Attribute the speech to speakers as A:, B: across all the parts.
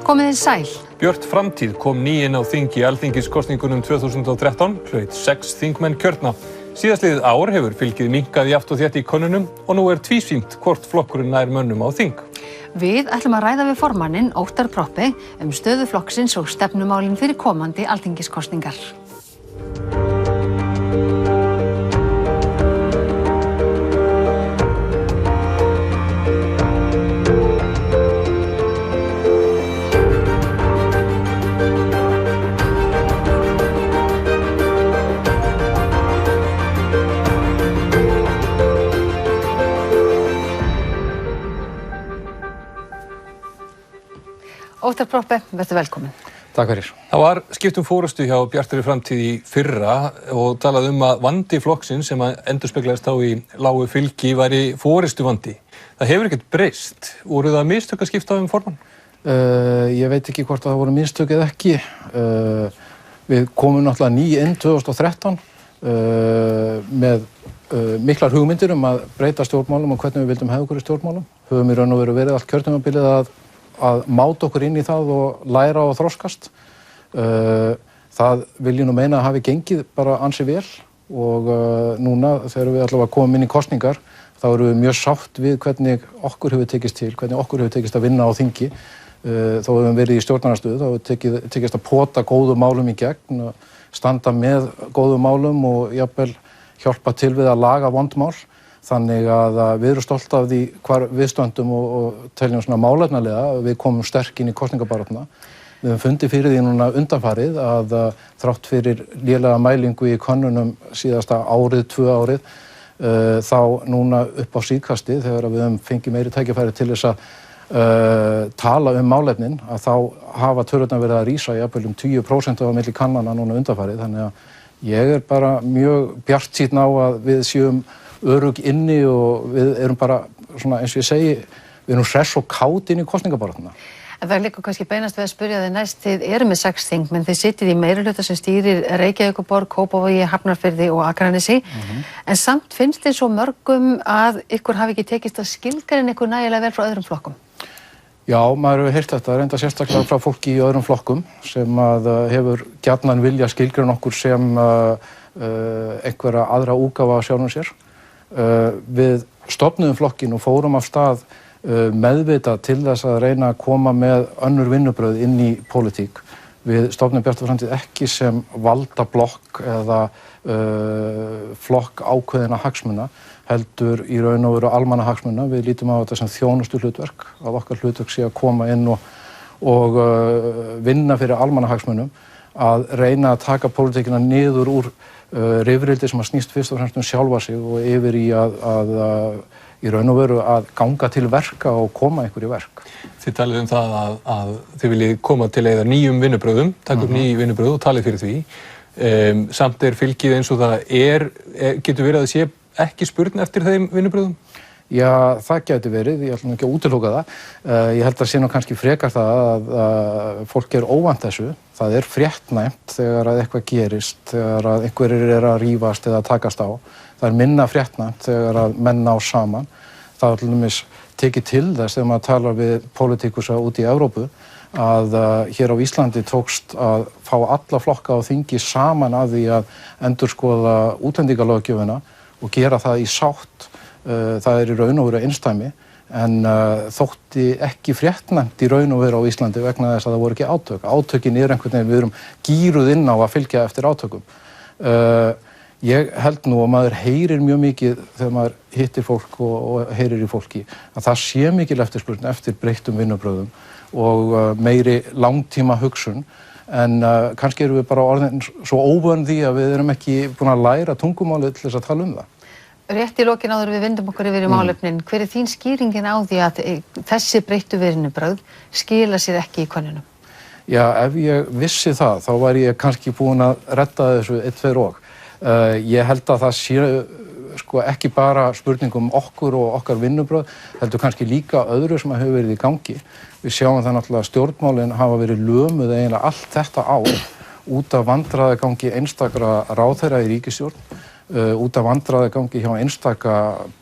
A: Komið þið sæl.
B: Björt framtíð kom inn á þing í alþingiskosningunum 2013, hlaut 6 þingmenn kjörna. Síðastliðið ár hefur fylgið minnkað jafnt og þétt í könnunum og nú tvísýnt hvort flokkurinn nær mönnum á þing.
A: Við ætlum að ræða við formanninn Óttar Proppé stöðu flokksins og stefnumálin fyrir komandi alþingiskosningar. Óttar Proppé, verður velkominn.
C: Takk fyrir.
B: Það var skipt forystu hjá Bjartri framtíð í fyrra og talað að vandi flokksins sem endurspeglaðist í lágu fylgi væri forystuvandi. Það hefur ekkert breyst. Voru það mistök að skipta formann?
C: Ég veit ekki hvort það voru mistök eða ekki. Við komum náttúrulega ný inn 2013 með miklar hugmyndir að breyta stjórnmálum og hvernig við vildum hafa okkur í stjórnmálum. Höfum í raun og veru verið allt kjörtímabilið að máta okkur inn í það og læra og þroskast. Það vil ég nú meina að hafi gengið bara ansi vel og núna þegar við allavega komum inn í kosningar þá erum við mjög sátt við hvernig okkur hefur tekist til, hvernig okkur hefur tekist að vinna á þingi. Þó við höfum verið í stjórnarandstöðu, þá hefur tekist að pota góðum málum í gegn, standa með góðum málum og jafnvel hjálpa til við að laga vond mál. Þannig að við erum stolt af því hvar við stöndum og teljum svona málefnalega. Við komum sterk inn í kosningabaráttuna. Við höfum fundið fyrir því núna undanfarið að þrátt fyrir lélega mælingu í könnunum síðasta árið, 2 árið, þá núna upp á síðkastið þegar við höfum fengið meiri tækifæri til þess að tala málefnin, að þá hafa tölurnar verið að rísa jafnvel 10% á milli kannana núna undanfarið. Þannig að ég bara mjög bjartsýnn á að við séum örugg inni og við erum bara svona eins og ég segi, við erum hress og kát inn í kosningabaráttuna.
A: En það líka kannski beinast við að spyrja þig næst, þið eru með 6 þingmenn, þið sitjið í meirihluta sem stýrir Reykjavíkurborg, Kópavogi, Hafnarfirði og Akranesi. En samt finnst þið svo mörgum að ykkur hafi ekki tekist að skilgreina ykkur nægilega vel frá öðrum flokkum?
C: Já, maður hefur heyrt þetta, reynda sérstaklega frá fólki í öðrum flokkum sem hefur gjarnan vilja skilgreina okkur sem einhverja aðra útgáfa af sjálfum sér. Við stofnuðum flokkinn og fórum af stað meðvitað til þess að reyna að koma með önnur vinnubrögð inn í pólitík. Við stofnuðum Bjarta framtíð ekki sem valdablokk eða flokk ákveðinna hagsmuna, heldur í raun og veru almannahagsmuna. Við lítum á þetta sem þjónustu hlutverk, að okkar hlutverk sé að koma inn og vinna fyrir almannahagsmunum, að reyna að taka pólitíkina niður úr rifrildi sem snýst fyrst og fremst sjálfa sig og yfir í að í raun og veru að ganga til verka og koma einhverju verk.
B: Þið talið það að þið viljið koma til eða nýjum vinnubrögðum, taka upp ný vinnubrögð og talið fyrir því. Samt fylgið eins og það getur verið að sé ekki spurn eftir þeim vinnubrögðum?
C: Já, það gæti verið, ég ætla nú ekki að útiloka það. Ég held að sé nú kannski frekar það að fólk óvant þessu. Það fréttnæmt þegar að eitthvað gerist, þegar að einhverjir að rífast eða takast á. Það minna fréttnæmt þegar að menn ná saman. Það til dæmis tekið til þess þegar maður talar við pólitíkusa út í Evrópu að hér á Íslandi tókst að fá alla flokka á þingi saman að því að endurskoða útlendingalöggjöfina og gera það í sátt. Það í raun og veru einsdæmi en þótti ekki fréttnæmt í raun og veru á Íslandi vegna þess að það voru ekki átök. Átökin einhvern veginn, við erum gíruð inn á að fylgja eftir átökum. Ég held nú að maður heyrir mjög mikið þegar maður hittir fólk og heyrir í fólki að það sé mikil eftirspurn eftir breyttum vinnubrögðum og meiri langtíma hugsun en kannski erum við bara orðin svo óvön því að við erum ekki búin að læra tungumálið til þess að tala það.
A: Rétt í lokin áður við vindum okkur yfir í málefnin. Hver þín skýringin á því að þessi breyttu vinnubrögð skila sér ekki í könnunum?
C: Já, ef ég vissi það, þá var ég kannski búin að redda þessu 1, 2 og. Ég held að það sé ekki bara spurningum okkur og okkar vinnubrögð, heldur kannski líka öðru sem hefur verið í gangi. Við sjáum það náttúrulega að stjórnmálin hafa verið lömuð eiginlega allt þetta ár út af vandræðagangi einstakra ráðherra í ríkisstjórn, út af vandræðagangi hjá einstaka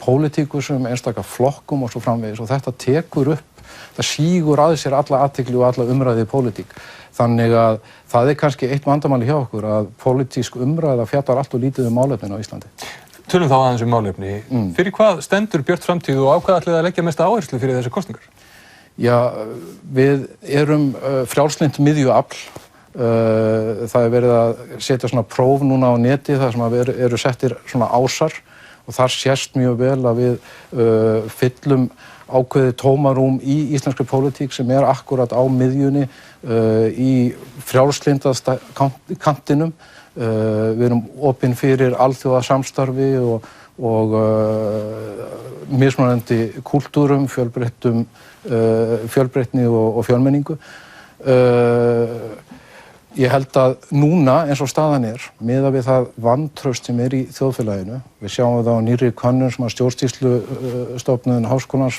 C: pólitíkusum, einstaka flokkum og svo framvegis og þetta tekur upp það sígur að sér alla athygli og alla umræði í pólitík. Þannig að það kannski eitt vandamáli hjá okkur að pólitísk umræða fjallar allt og lítið málefnin á Íslandi.
B: Tölum þá aðeins málefni. Fyrir hvað stendur Björt framtíð og á hvað ætlið að leggja mesta áherslu fyrir þessar kosningar?
C: Já, við erum frjálslynt miðjuafl. Það verið að setja svona próf núna á neti þar sem eru settir svona ásar og þar sést mjög vel að við fyllum ákveðið tómarúm í íslenskri pólitík sem akkurat á miðjunni í frjálslyndasta kantinum. Við erum opin fyrir alþjóðasamstarfi og mismunandi kúltúrum, fjölbreytni og fjölmenningu. Ég held að núna eins og staðan miðað við það vantraust sem í þjóðfélaginu, við sjáum það á nýrri könnun sem að stjórnsýslustofnun Háskólans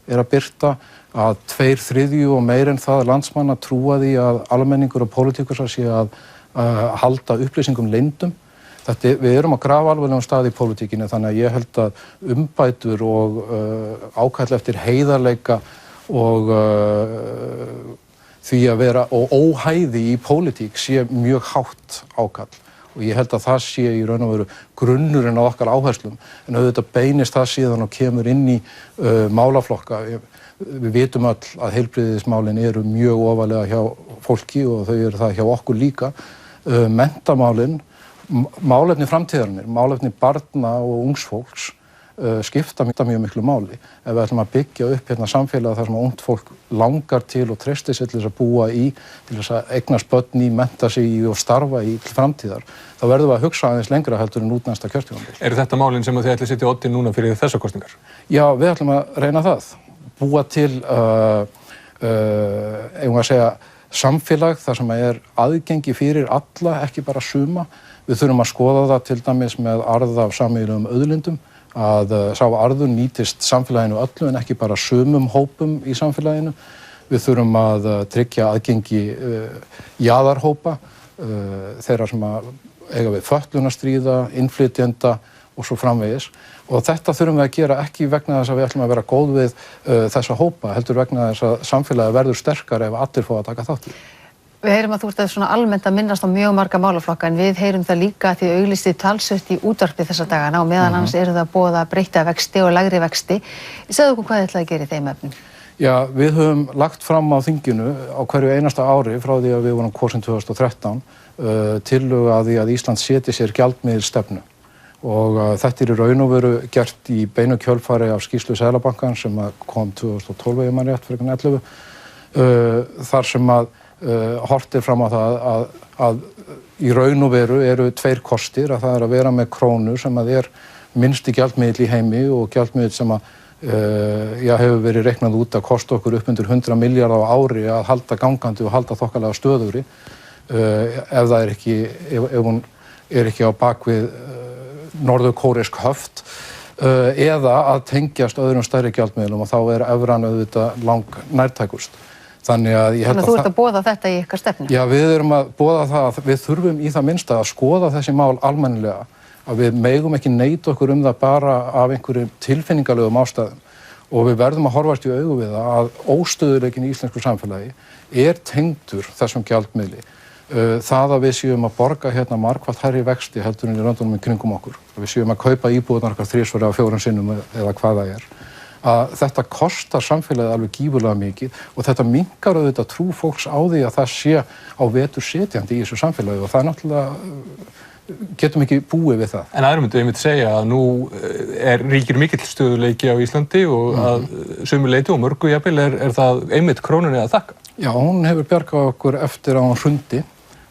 C: að birta, að 2/3 og meir en það landsmanna trúa því að almenningur og pólitíkusar sé að halda upplýsingum leyndum. Við erum að grafa alvarlegum stað í pólitíkinni, þannig að ég held að umbætur og ákall eftir heiðarleika og því að vera og óhæði í pólitík sé mjög hátt ákall og ég held að það sé í raun og veru grunnurinn á okkar áherslum en auðvitað beinist það síðan og kemur inn í málaflokka. Við vitum öll að heilbrigðismálin eru mjög ofarlega hjá fólki og þau eru það hjá okkur líka. Menntamálin, málefni framtíðarinnar, málefni barna og ungs fólks skipta mjög miklu máli. Ef við ætlum að byggja upp hérna samfélag þar sem ungt fólk langar til og treystir sér til þess að búa í, til þess að eignast börn í, mennta sig í og starfa í til framtíðar, þá verðum við að hugsa aðeins lengra heldur en út næsta kjörtímabil.
B: Eru þetta málin sem þið ætlið setja á oddinn núna fyrir þessar kosningar?
C: Já, við ætlum að reyna það. Búa til, eigum að segja, samfélag þar sem aðgengi fyrir alla, ekki bara suma. Við þurfum að skoða það til dæmis með arð af sameiginlegum auðlindum, að sá arður nýtist samfélaginu öllu en ekki bara sumum hópum í samfélaginu. Við þurfum að tryggja aðgengi jaðarhópa, þeirra sem eiga við fötlun að stríða, innflytjenda og svo framvegis. Og þetta þurfum við að gera ekki vegna þess að við ætlum að vera góð við þessa hópa, heldur vegna þess að samfélagið verður sterkara ef allir fá að taka þátt í.
A: Við heyrum að þú ert svona almennt að minnast á mjög marga málaflokka en við heyrum það líka að þið auglýstið talsvert í útvarpi þessa dagana og meðal annars eru það boðað að breyta vexti og lægri vexti. Segðu okkur hvað þið ætlaði að gera í þeim efnum?
C: Já, við höfum lagt fram á þinginu á hverju einasta ári frá því að við vorum kosin 2013 tillögu að því að Ísland setji sér gjaldmiðilsstefnu og þetta í raun og veru gert í beinu kjölfari af skýrslu Seðlabankans sem kom 2012 ef man rétt fyrir 11 þar sem horft fram á það að í raun og veru eru tveir kostir, að það að vera með krónu sem minnsti gjaldmiðill í heimi og gjaldmiðill sem hefur verið reiknað út að kosta okkur upp undir 100 milljarða á ári að halda gangandi og halda þokkalega stöðugri ef það ef hún ekki á bakvið norðurkóresk höft eða að tengjast öðrum stærri gjaldmiðlum og þá evran auðvitað lang nærtækust. Þannig að ég held að
A: þú ert að boða þetta í ykkar stefnu?
C: Já, við erum að boða það að við þurfum í það minnsta að skoða þessi mál almennilega, að við megum ekki neita okkur það bara af einhverjum tilfinningalegum ástæðum og við verðum að horfast í augu við það að óstöðuleikinn í íslensku samfélagi tengdur þessum gjaldmiðli. Það að við séum að borga hérna margfalt hærri vexti heldur en í löndunum í kringum okkur, að við séum að kaupa íbúðirnar okkar 3 eða 4 sinnum eða hvað það að þetta kostar samfélagið alveg gífurlega mikið og þetta minnkar auðvitað trú fólks á því að það sé á vetur setjandi í þessu samfélagi og það náttúrulega getum ekki búið við það.
B: En aðrir myndu einmitt segja að nú ríkir mikill stöðuleiki á Íslandi og að sumu leyti og mörgu jafnvel það einmitt krónunni að þakka.
C: Já, hún hefur bjargað okkur eftir að hún hrundi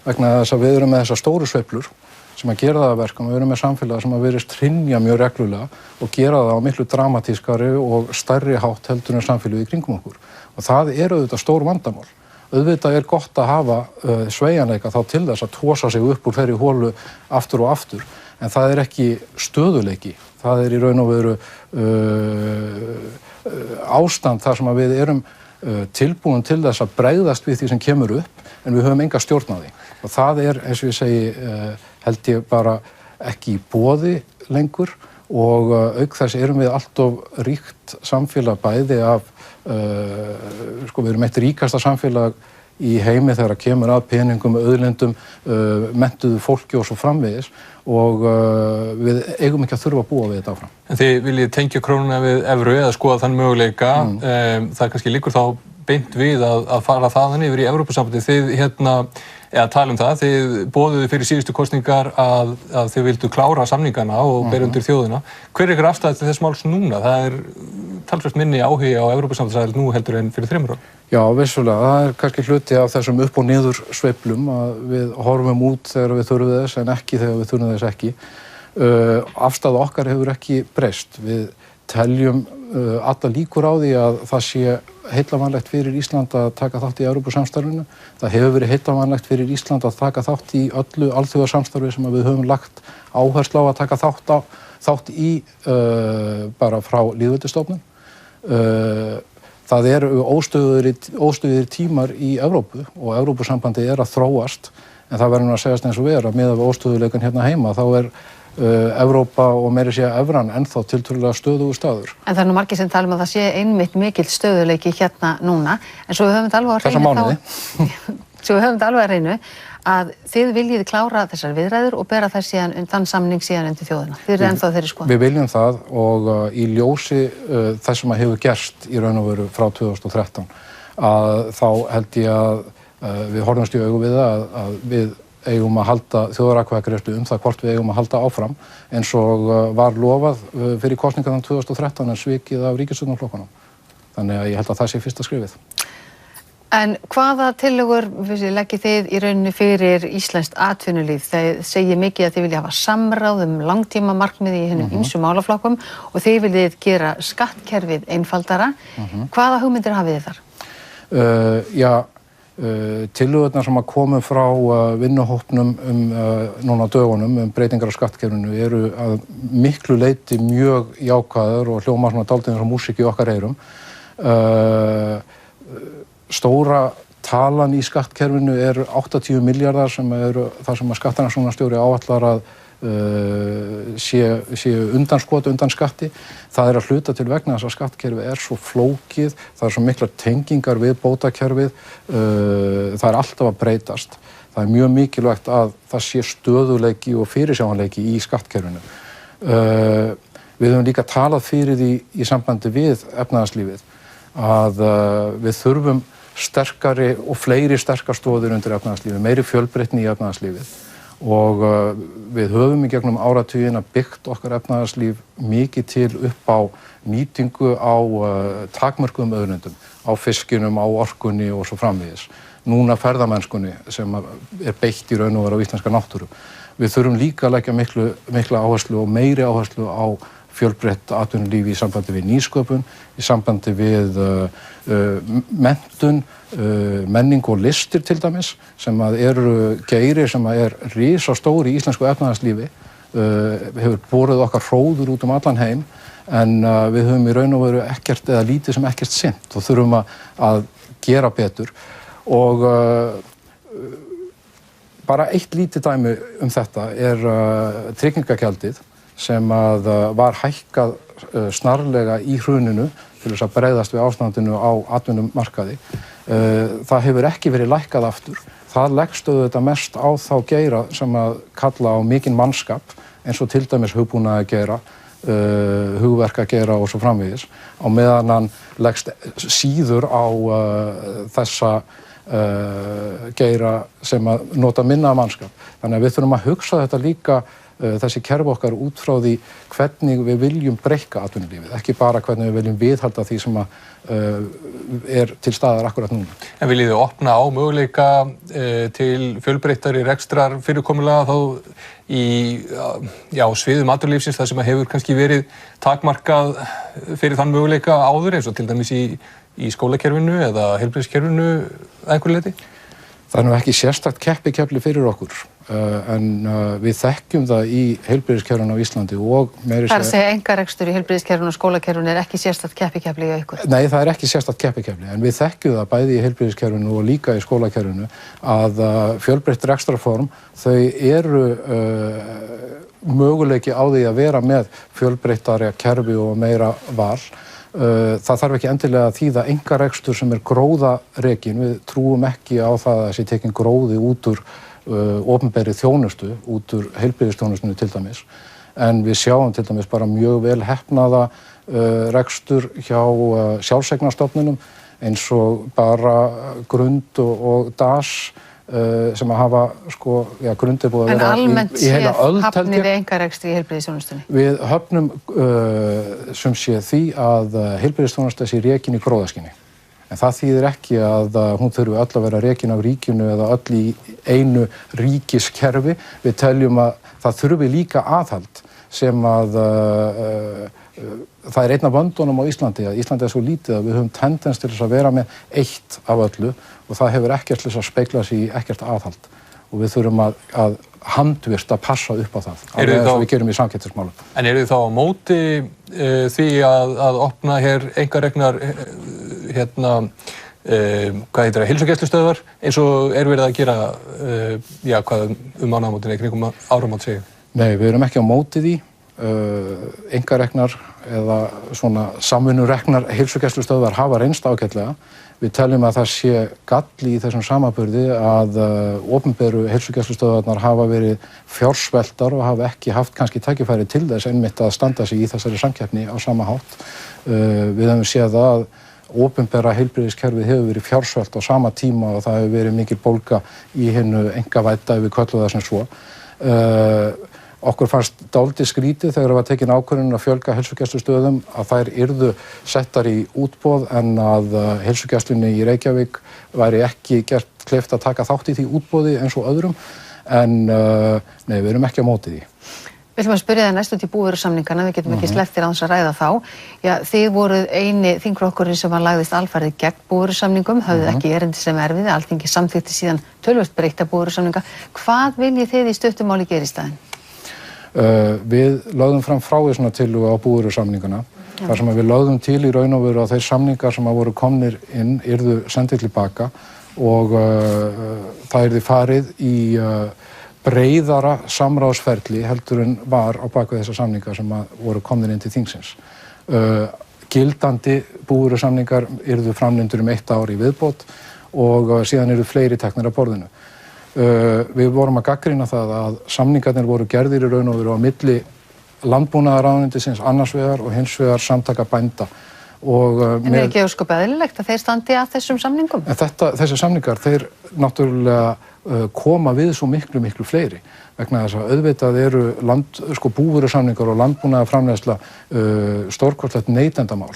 C: vegna þess að við erum með þessar stóru sveiflur sem að gera það að verkum. Við erum með samfélag sem að virðist hrynja mjög reglulega og gera það á miklu dramatískari og stærri hátt heldur en samfélagið í kringum okkur. Og það auðvitað stór vandamál. Auðvitað gott að hafa sveigjanleika þá til þess að tosa sig upp úr þeirri holu aftur og aftur, en það ekki stöðuleiki. Það í raun og veru ástand þar sem að við erum tilbúin til þess að bregðast við því sem kemur upp, en við höfum enga stjórn á því. Og það eins og ég segi, held ég bara ekki í boði lengur og auk þess erum við allt of ríkt samfélag bæði af sko, við erum eitt ríkasta samfélag í heimi þegar kemur að peningum, auðlindum, menntuðu fólki og svo framvegis og við eigum ekki að þurfa að búa við þetta áfram.
B: En þið viljið tengja krónuna við evru eða skoða þann möguleika, það kannski liggur þá beint við að fara þaðan yfir í Evrópusambandið. Þið eða tala það, þið boðuðu fyrir síðustu kosningar að þið vildu klára samningana og bera undir þjóðina. Hver er ykkur afstæð til þess máls núna? Það talsvert minni áhugi á Evrópusambandið nú heldur en fyrir 3 árum.
C: Já, vissulega. Það kannski hluti af þessum upp og niður sveiflum að við horfum út þegar við þurfum þess en ekki þegar við þurfum þess ekki. Afstaða okkar hefur ekki breyst. Við teljum alla líkur á því að það sé heillavænlegt fyrir Ísland að taka þátt í Evrópusamstarfinu. Það hefur verið heillavænlegt fyrir Ísland að taka þátt í öllu alþjóðasamstarfi sem við höfum lagt áherslu á að taka þátt í bara frá lýðveldisstofnun. Það eru óstöðugir tímar í Evrópu og Evrópusambandið að þróast en það verður að segjast eins og vera miðað við óstöðugleikann hérna heima þá Evrópa og meira segja evran ennþá tiltölulega stöðugur staður.
A: En það nú margir sem tala að það sé einmitt mikill stöðuleiki hérna núna en svo við höfum þetta alveg á hreinu að þið viljið klára þessar viðræður og bera þær síðan þann samning síðan undir þjóðina. Þið eru ennþá þeirri skoðun.
C: Við viljum það og í ljósi þess sem hefur gerst í raun og veru frá 2013 að þá held ég að við horfumst í augu við það að við eigum að halda þjóðaratkvæðagreiðslu það hvort við eigum að halda áfram eins og var lofað fyrir kosningarnar 2013 en svikið af ríkisstjórnarflokkunum. Þannig að ég held að það sé fyrsta skrefið.
A: En hvaða tillögur leggið þið í rauninni fyrir íslenskt atvinnulíf? Þið segið mikið að þið vilja hafa samráð langtímamarkmið í hinum ýmsu málaflokkum og þið viljið gera skattkerfið einfaldara. Hvaða hugmyndir hafið þið þar?
C: Tillögurnar sem að komu frá vinnuhópnum núna dögunum breytingar á skattkerfinu eru að miklu leyti mjög jákvæðar og hljóma svona dálítið eins og músík í okkar eyrum. Stóra talan í skattkerfinu 80 milljarðar sem það sem að skattrannsóknarstjóri áætlar að séu undan skatti. Það að hluta til vegna þess að skattkerfið svo flókið, það svo miklar tengingar við bótakerfið, það alltaf að breytast. Það mjög mikilvægt að það sé stöðuleiki og fyrirsjáanleiki í skattkerfinu. Við höfum líka talað fyrir því í sambandi við efnahagslífið að við þurfum sterkari og fleiri sterkar stoðir undir efnahagslífið, meiri fjölbreytni í efnahagslífið. Og við höfum í gegnum áratugina byggt okkar efnahagslíf mikið til upp á nýtingu á takmörkuðum auðlindum, á fiskinum, á orkunni og svo framvegis. Núna ferðamennskunni sem beitt í raun og veru á íslenska náttúru. Við þurfum líka að leggja mikla áherslu og meiri áherslu á fjölbreytt atvinnulíf í sambandi við nýsköpun, í sambandi við menntun, menning og listir til dæmis, sem eru geiri sem risastóri í íslensku efnahagslífi, hefur borið okkar hróður út allan heim, en við höfum í raun og veru ekkert eða lítið sem ekkert sinnt og þurfum að gera betur. Og bara eitt lítið dæmi þetta tryggingagjaldið sem var hækkað snarlega í hruninu til þess að bregðast við ástandinu á atvinnumarkaði. Það hefur ekki verið lækkað aftur. Það leggst auðvitað mest á þá geira sem að kalla á mikinn mannskap eins og til dæmis hugbúnaðargeira, hugverkageira og svo framvegis, á meðan hann leggst síður á þessa geira sem að nota minna mannskap. Þannig að við þurfum að hugsa þetta líka þessi kerfi okkar út frá því hvernig við viljum breikka atvinnulífið, ekki bara hvernig við viljum viðhalda því sem til staðar akkurat núna.
B: En viljið þið opna á möguleika til fjölbreyttari rekstrar fyrirkomulega þá í sviðum atvinnulífsins þar sem hefur kannski verið takmarkað fyrir þann möguleika áður eins og til dæmis í skólakerfinu eða heilbrigðiskerfinu að einhverju leyti?
C: Það ekki sérstakt keppikefli fyrir okkur, en við þekkjum það í heilbrigðiskerfinu á Íslandi og meira
A: Það að segja einkarekstur í heilbrigðiskerfinu og skólakerfinu ekki sérstakt keppikefli í ykkur?
C: Nei, það ekki sérstakt keppikefli, en við þekkjum það bæði í heilbrigðiskerfinu og líka í skólakerfinu að fjölbreytt rekstrarform, þau eru möguleiki á því að vera með fjölbreyttari kerfi og meira val. það þarf ekki endilega að þýða einkarekstur sem gróðarekinn. Við trúum ekki á það að sé tekinn gróði út úr opinberri þjónustu, út úr heilbrigðisþjónustunni til dæmis. En við sjáum til dæmis bara mjög vel heppnaða rekstur hjá sjálfseignarstofnunum eins og bara Grund og DAS sem að hafa Grund búið að vera í heila öld.
A: En almennt hafnið við einkarekstri í heilbrigðisþjónustunni?
C: Við höfnum sem sé því að heilbrigðisþjónusta sé rekin í gróðaskyni. En það þýðir ekki að hún þurfi öll að vera rekin af ríkinu eða öll í einu ríkiskerfi. Við teljum að það þurfi líka aðhald sem að það einn af vöndunum á Íslandi að Íslandi svo lítið að við höfum tendens til þess að vera með eitt af öllu og það hefur ekkert til þess að spegla sig í ekkert aðhald og við þurfum að handvirkt að passa upp á það alveg eins og við gerum í samkeppnismálum.
B: En eru þið þá á móti því að opna hér einkareknar hvað heitir það, heilsugæslustöðvar eins og verið að gera hvað mánaðamótin kringum áramót segir?
C: Nei, við erum ekki á móti því. Einkareknar eða svona samvinnureknar heilsugæslustöðvar hafa reynst ágætlega. Við teljum að það sé galli í þessum samanburði að opinberu heilsugæslustöðvarnar hafa verið fjársveltar og hafa ekki haft kannski tækifæri til þess einmitt að standa sig í þessari samkeppni á sama hátt. Við höfum séð að opinbera heilbrigðiskerfið hefur verið fjársvelt á sama tíma og það hefur verið mikil bólga í hinu einkavædda ef við köllum það sem svo. Okkur fannst dálítið skrítið þegar það var tekin ákvörðun að fjölga heilsugæslustöðum að þær yrðu settar í útboð en að heilsugæslunni í Reykjavík væri ekki gert kleift að taka þátt í því útboði eins og öðrum en nei, við erum ekki á móti því.
A: Við ætlum að spyrja það næst út í búvörusamningana, við getum ekki sleppt þér án þess að ræða þá. Já, þið voruð eini þingflokkurinn sem lagðist alfarið gegn búvörusamningum, höfðu ekki erindi sem erfiði, Alþingi samþykkti síðan töluvert breytta búvörusamninga. Hvað viljið þið í stuttu máli gera í staðinn?
C: Við lögðum fram frávísunartillögu á búvörusamningana þar sem við lögðum til í raun og veru að þeir samningar sem voru komnir inn yrðu sendið til baka og það yrði farið í breiðara samráðsferli heldur en var á baku þessar samningar sem voru komnir inn til þingsins. Gildandi búvörusamningar yrðu framlengdir 1 ár í viðbót og síðan yrðu fleiri teknir af borðinu. Við vorum að gagnrýna það að samningarnir voru gerðir í raun og veru á milli landbúnaðarráðuneytisins annars vegar og hins vegar samtaka bænda.
A: En ekki ósköp eðlilegt að þeir standi að þessum samningum?
C: En þessi samningar, þeir náttúrulega koma við svo miklu fleiri vegna þess að auðvitað eru búvörusamningar og landbúnaðarframleiðsla stórkostlegt neytendamál.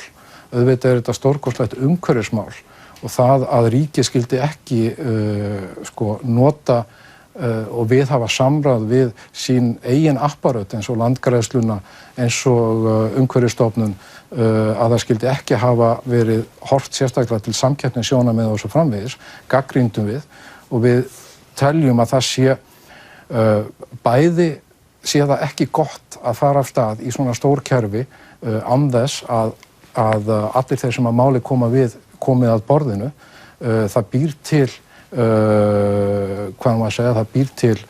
C: Auðvitað þetta stórkostlegt umhverfismál og það að ríkið skyldi ekki nota og viðhafa samráð við sín eigin apparöt eins og landgræðsluna, eins og umhverfisstofnun, að það skyldi ekki hafa verið horft sérstaklega til samkeppnissjónarmiða og svo framvegis, gagnrýndum við og við teljum að það sé bæði sé það ekki gott að fara af stað í svona stór kerfi án þess að allir þeir sem að máli komið að borðinu, það býr til það býr til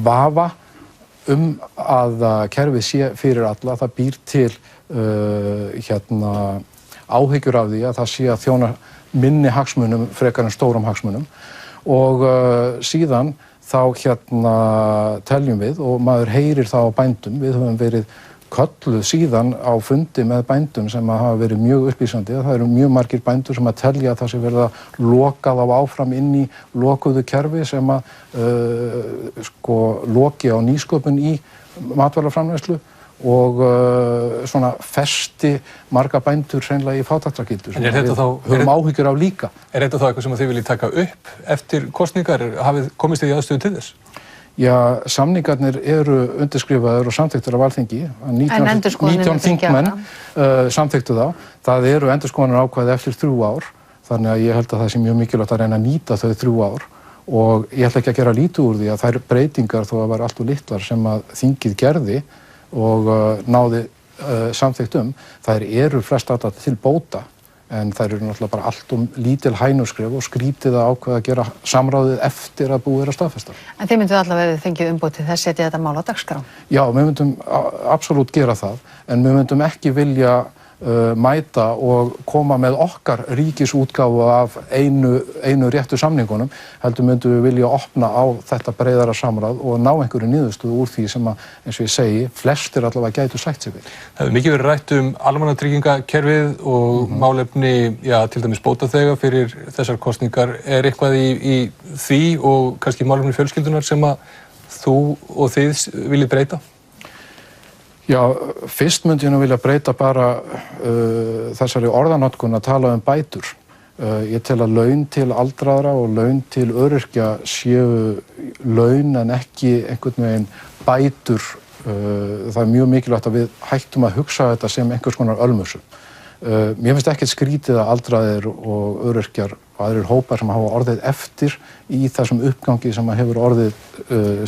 C: vafa að kerfið sé fyrir alla, það býr til áhyggjur af því að það sé að þjóna minni hagsmunum frekar en stórum hagsmunum og síðan þá teljum við og maður heyrir það á bændum, við höfum verið kölluð síðan á fundi með bændum sem hafa verið mjög upplýsandi. Það eru mjög margir bændur sem telja að það sé verið að loka þá áfram inn í lokuðu kerfi sem loki á nýsköpun í matvælaframleiðslu og svona festi marga bændur hreinlega í fátæktargildru sem við höfum áhyggjur af líka.
B: Er þetta þá eitthvað sem þið viljið taka upp eftir kosningar? Hafið komist þið í aðstöðu til þess?
C: Já, samningarnir eru undirskrifaðir og samþykktir af Alþingi. 19 þingmenn samþykktu þá. Það eru endurskoðunar ákvæði eftir 3 ár, þannig að ég held að það sé mjög mikilvægt að reyna að nýta þau 3 ár og ég ætla ekki að gera lítið úr því að þær breytingar þó að vera allt og litlar sem að þingið gerði og náði samþykkt þær eru flest alltaf til bóta en þær eru náttúrulega bara allt lítil hænuskref og skrítið að ákveða að gera samráðið eftir að búið að staðfesta.
A: En þið mynduð allavega fengið umboð til þess að setja þetta mál á dagskrá?
C: Já, við myndum absolutt gera það, en við myndum ekki vilja mæta og koma með okkar ríkisútgáfu af einu réttu samningunum, heldur myndum við vilja opna á þetta breiðara samráð og ná einhverju niðurstöðu úr því sem að, eins og ég segi, flestir allavega gætu sætt sig við.
B: Það hefur mikið verið rætt almannatryggingakerfið og málefni, til dæmis bótaþega fyrir þessar kosningar. Er eitthvað í því og kannski málefni fjölskyldunar sem að þú og þið viljið breyta?
C: Já, fyrst myndi ég nú vilja breyta bara þessari orðanotkun að tala bætur. Ég tel að laun til aldraðra og laun til öryrkja séu laun en ekki einhvern veginn bætur. Það er mjög mikilvægt að við hættum að hugsa þetta sem einhvers konar ölmusu. Mér finnst ekkert skrítið að aldraðir og öryrkjar og aðrir hópar sem hafa orðið eftir í þessum uppgangi sem hefur orðið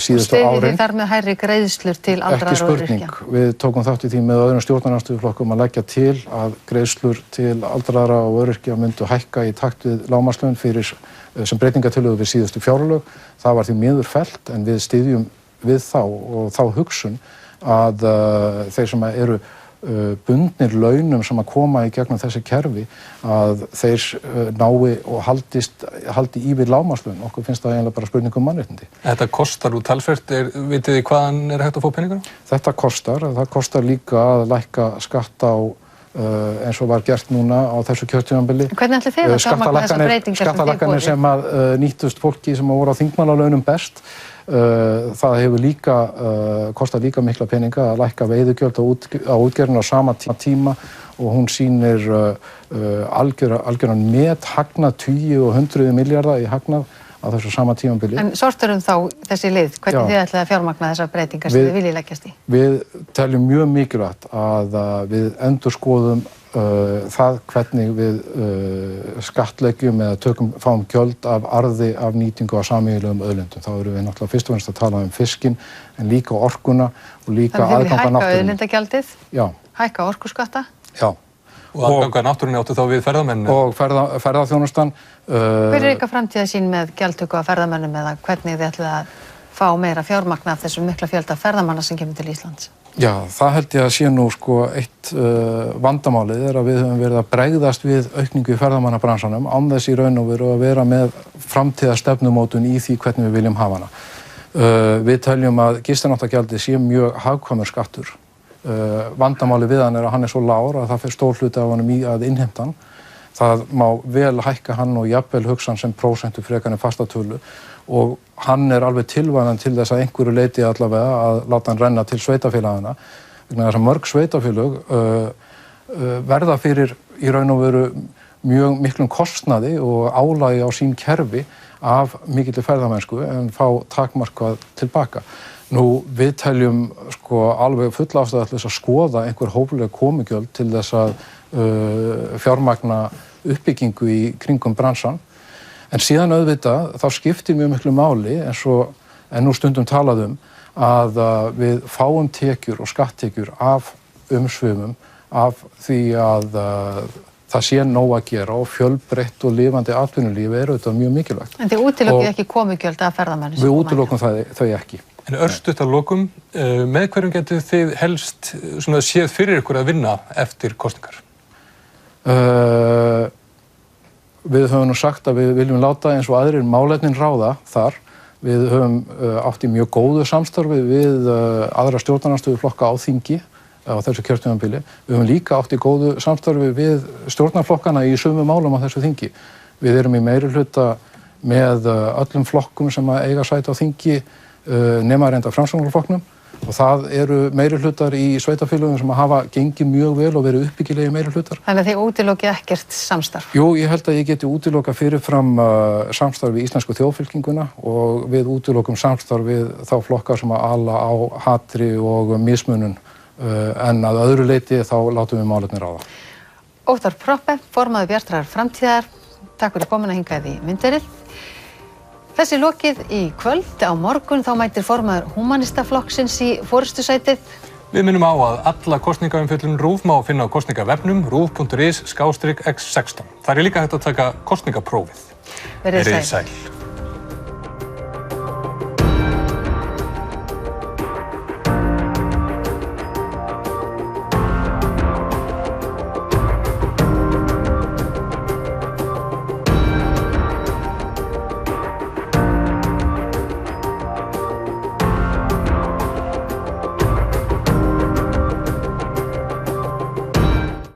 C: síðustu árin.
A: Styðjið þið þar með hærri greiðslur til aldraðra og öryrkja?
C: Ekki spurning. Við tókum þátt í því með öðrum stjórnarandstöðuflokkum að leggja til að greiðslur til aldraðra og öryrkja myndu hækka í takt við lágmarkslaun sem breytingatillögu við síðustu fjárlög. Það var því miður fellt en við styðjum við þá og þá hugsun að þeir sem eru bundnir launum sem að koma í gegnum þessi kerfi að þeir nái og haldi í við lágmarkslaun. Okkur finnst það eiginlega bara spurning mannréttindi.
B: Þetta kostar úr talsvert, vitið þið hvaðan hægt að fá peningana?
C: Þetta kostar, það kostar líka að lækka skatt á eins og var gert núna á þessu kjörtímabili.
A: Hvernig ætlið þið að fjármagna þessar breytingar sem þið
C: skattalækkanir sem að nýttust fólki sem voru á þingmannalaunum best. Það hefur líka kostað líka mikla peninga að lækka veiðigjöld á útgerðina á sama tíma og hún sýnir algjöran hagnað 20 og 100 milljarða í hagnað á þessu sama tímabili. En
A: sorturum þá þessi lið, hvernig þið ætlið að fjármagna þessar breytingar sem þið viljið leggjast í?
C: Við teljum mjög mikilvægt að við endurskoðum það hvernig við skattleggjum eða fáum gjöld af arði af nýtingu á sameiginlegum auðlindum. Þá erum við náttúrulega fyrst og fremst að tala fiskinn en líka orkuna og líka aðgang að náttúrunni.
A: Þannig að þið viljið hækka auðlindagjaldið,
C: Já.
A: Hækka orkuskatta?
C: Já.
B: Og aðgang að náttúrunni áttu þá við ferðamenn?
C: Og ferðaþjónustan.
A: Hver er ykkar framtíðarsýn með gjaldtöku af ferðamönnum eða hvernig þið ætlið að fá meira fjármagn af þessum mikla fjölda ferðamanna sem kemur til Íslands?
C: Já, það held ég að sé nú eitt vandamálið er að við höfum verið að bregðast við aukningu í ferðamannabransanum án þess í raun og veru að vera með framtíðarstefnumótun í því hvernig við viljum hafa hana. Við teljum að gistináttagjaldið sé mjög hagkvæmur skattur. Vandamálið við hann er að hann er svo lágur að það fer stór hluti af honum í að innheimta hann. Það má vel hækka hann og jafnvel hugsa hann sem prósentu frekar en fastatölu og hann er alveg tilvæðan til þess að einhverju leiti allavega að láta hann renna til sveitafélagana. Vegna þess að mörg sveitafélög verða fyrir í raun og veru mjög miklum kostnaði og álagi á sín kerfi af mikilli ferðamennsku en fá takmarkað tilbaka. Nú, við teljum alveg full ástæðu til þess að skoða einhver hófleg komugjöld til þess að fjármagna uppbyggingu í kringum bransan. En síðan auðvitað, þá skiptir mjög miklu máli en nú stundum talað að við fáum tekjur og skatttekjur af umsvifum, af því að það sé nóg að gera og fjölbreytt og lifandi atvinnulífi er auðvitað mjög mikilvægt.
A: En þið útilokið ekki komugjöld af ferðamönnum?
C: Við útilokum þau ekki.
B: En örstutt að lokum, með hverjum getið þið helst séð fyrir ykkur að vinna eftir kosningar?
C: Við höfum nú sagt að við viljum láta eins og aðrir málefnin ráða þar. Við höfum átt í mjög góðu samstarfi við aðra stjórnarandstöðuflokka á þingi á þessu kjörtímabili. Við höfum líka átt í góðu samstarfi við stjórnarflokkana í sömu málum á þessu þingi. Við erum í meirihluta með öllum flokkum sem eiga sæti á þingi nema reynda Framsóknarflokknum og það eru meirihlutar í sveitarfélögum sem hafa gengið mjög vel og verið uppbyggilegi meirihlutar.
A: Þannig að þið útilokið ekkert samstarf?
C: Jú, ég held að ég geti útilokað fyrirfram samstarf við Íslensku þjóðfylkinguna og við útilokum samstarf við þá flokkar sem að ala á hatri og mismunun en að öðru leyti þá látum við málefni ráða.
A: Óttar Proppé, formaður Bjartrar framtíðar, takk fyrir komuna hingað í myndverið. Þessi lokið í kvöld. Á morgun þá mætir formaður Húmanistaflokksins í forystusætið.
B: Við minnum á að alla kosningaumfjöllun RÚV má finna á kosningavefnum ruv.is/x16. Þar er líka hægt að taka kosningaprófið.
A: Verið sæl.